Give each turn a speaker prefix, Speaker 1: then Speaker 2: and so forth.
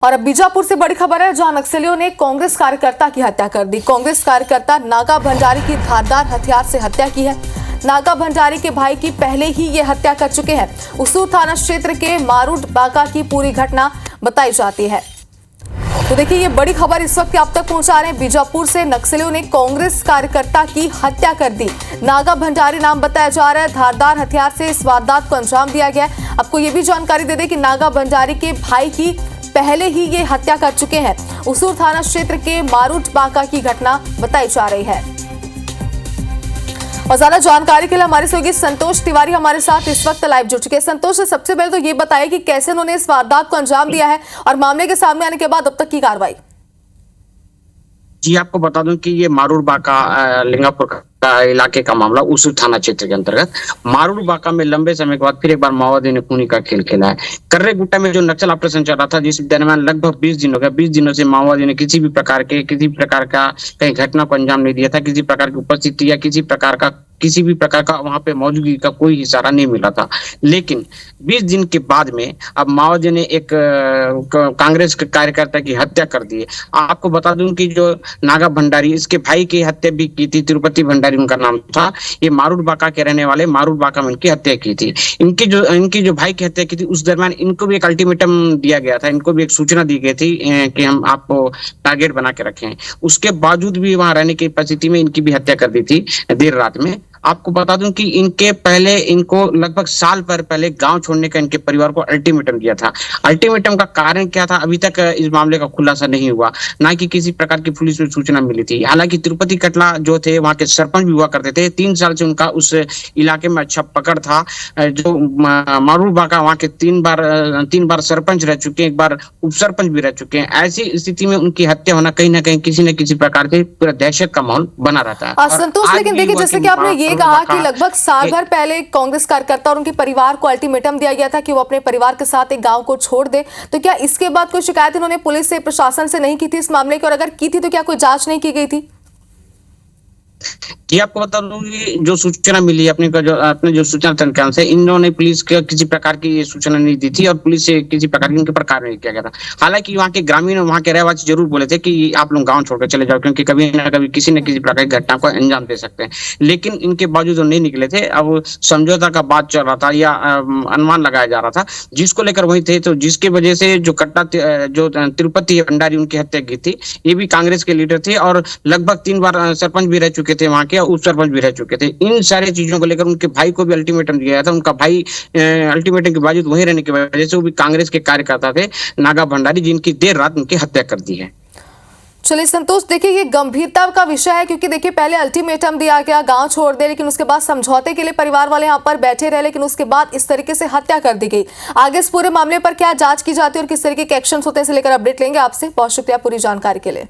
Speaker 1: और अब बीजापुर से बड़ी खबर है, जहां नक्सलियों ने कांग्रेस कार्यकर्ता की हत्या कर दी। कांग्रेस कार्यकर्ता नागा भंडारी की धारदार हथियार से हत्या की है। नागा भंडारी के भाई की पहले ही ये हत्या कर चुके हैं। उसूर थाना क्षेत्र के मारूड बाका की पूरी घटना बताई जाती है। तो देखिए, ये बड़ी खबर इस वक्त आप तक पहुंचा रहे हैं। बीजापुर से नक्सलियों ने कांग्रेस कार्यकर्ता की हत्या कर दी। नागा भंडारी नाम बताया जा रहा है। धारदार हथियार से इस वारदात को अंजाम दिया गया। आपको ये भी जानकारी दे दें कि नागा भंडारी के भाई की पहले ही ये हत्या कर चुके हैं। उसूर थाना क्षेत्र के मारूड बाका की घटना बताई जा रही है। और ज्यादा जानकारी के लिए हमारे सहयोगी संतोष तिवारी हमारे साथ इस वक्त लाइव जुड़ चुके हैं। संतोष, सबसे पहले तो ये बताइए कि कैसे उन्होंने इस वारदात को अंजाम दिया है और मामले के सामने आने के बाद अब तक की कार्रवाई।
Speaker 2: जी, आपको बता दूं कि ये मारूड बाका लिंगापुर का इलाके का मामला उसूर थाना क्षेत्र के अंतर्गत मारूड बाका में लंबे समय के बाद फिर एक बार माओवादी ने खूनी का खेल खेला है। कर्रे गुट्टा में जो नक्सल ऑपरेशन चल रहा था, जिस दरमियान लगभग 20 दिन हो गया, 20 दिनों से माओवादी ने किसी प्रकार का कहीं घटना को अंजाम नहीं दिया था। किसी प्रकार की उपस्थिति या किसी भी प्रकार का वहां पे मौजूदगी का कोई इशारा नहीं मिला था। लेकिन 20 दिन के बाद में अब माओवादी ने एक कांग्रेस के कार्यकर्ता की हत्या कर दी है। आपको बता दूं कि जो नागा भंडारी, इसके भाई की हत्या भी की थी। तिरुपति भंडारी उनका नाम था। ये मारूड बाका के रहने वाले, मारूड बाका में इनकी हत्या की थी। इनकी जो भाई की हत्या की थी, उस दरमियान इनको भी एक अल्टीमेटम दिया गया था। इनको भी एक सूचना दी गई थी कि हम आपको टारगेट बना के रखे हैं। उसके बावजूद भी वहां रहने की परिस्थिति में इनकी भी हत्या कर दी थी देर रात में। आपको बता दूं कि इनको लगभग साल भर पहले गांव छोड़ने का इनके परिवार को अल्टीमेटम दिया था। अल्टीमेटम का कारण क्या था, अभी तक इस मामले का खुलासा नहीं हुआ। ना कि किसी प्रकार की पुलिस में सूचना मिली थी। हालांकि तिरुपति कटला जो थे, वहां के सरपंच भी हुआ करते थे। 3 साल से उनका उस इलाके में अच्छा पकड़ था। जो मारूड बाका वहां के 3 बार सरपंच रह चुके हैं, 1 बार उप सरपंच भी रह चुके हैं। ऐसी स्थिति में उनकी हत्या होना कहीं ना कहीं किसी न किसी प्रकार से पूरा दहशत का माहौल बना रहता है।
Speaker 1: संतोष, लेकिन देखिए, जैसे कि आपने ये कहा कि लगभग साल भर पहले कांग्रेस कार्यकर्ता और उनके परिवार को अल्टीमेटम दिया गया था कि वो अपने परिवार के साथ एक गांव को छोड़ दे, तो क्या इसके बाद कोई शिकायत इन्होंने पुलिस से, प्रशासन से नहीं की थी इस मामले की? और अगर की थी तो क्या कोई जांच नहीं की गई थी?
Speaker 2: जी, आपको बता दूं कि जो सूचना मिली अपने जो सूचना तंत्र से, इन्होंने पुलिस को किसी प्रकार की ये सूचना नहीं दी थी और पुलिस से किसी प्रकार की इनके पर कार्रवाई किया गया था। हालांकि वहाँ के ग्रामीण और वहाँ के रहवासी जरूर बोले थे कि आप लोग गांव छोड़कर चले जाओ, क्योंकि कभी ना कभी किसी न किसी प्रकार की घटना को अंजाम दे सकते हैं। लेकिन इनके बावजूद नहीं निकले थे। अब समझौता का बात चल रहा था या अनुमान लगाया जा रहा था, जिसको लेकर वही थे। तो जिसकी वजह से जो तिरुपति भंडारी उनकी हत्या की थी, ये भी कांग्रेस के लीडर थे और लगभग 3 बार सरपंच भी रह चुके थे वहां के, उप सरपंच भी रह चुके थे। इन सारी चीजों को लेकर उनके भाई को भी अल्टीमेटम दिया गया था। उनका भाई अल्टीमेटम के बावजूद वहीं रहने की वजह से वो भी कांग्रेस के कार्यकर्ता थे, नागा भंडारी, जिनकी देर रात उनकी हत्या कर दी है।
Speaker 1: चलिए संतोष, देखिए, ये गंभीरता का विषय है, क्योंकि देखिए, पहले अल्टीमेटम दिया गया गांव छोड़ दे, लेकिन उसके बाद समझौते के लिए परिवार वाले यहां पर बैठे रहे, लेकिन उसके बाद इस तरीके से हत्या कर दी गई। आगे इस पूरे मामले पर क्या जांच की जाती है और किस तरीके के एक्शन होते हैं, इसे लेकर अपडेट लेंगे आपसे। बहुत शुक्रिया पूरी जानकारी के लिए।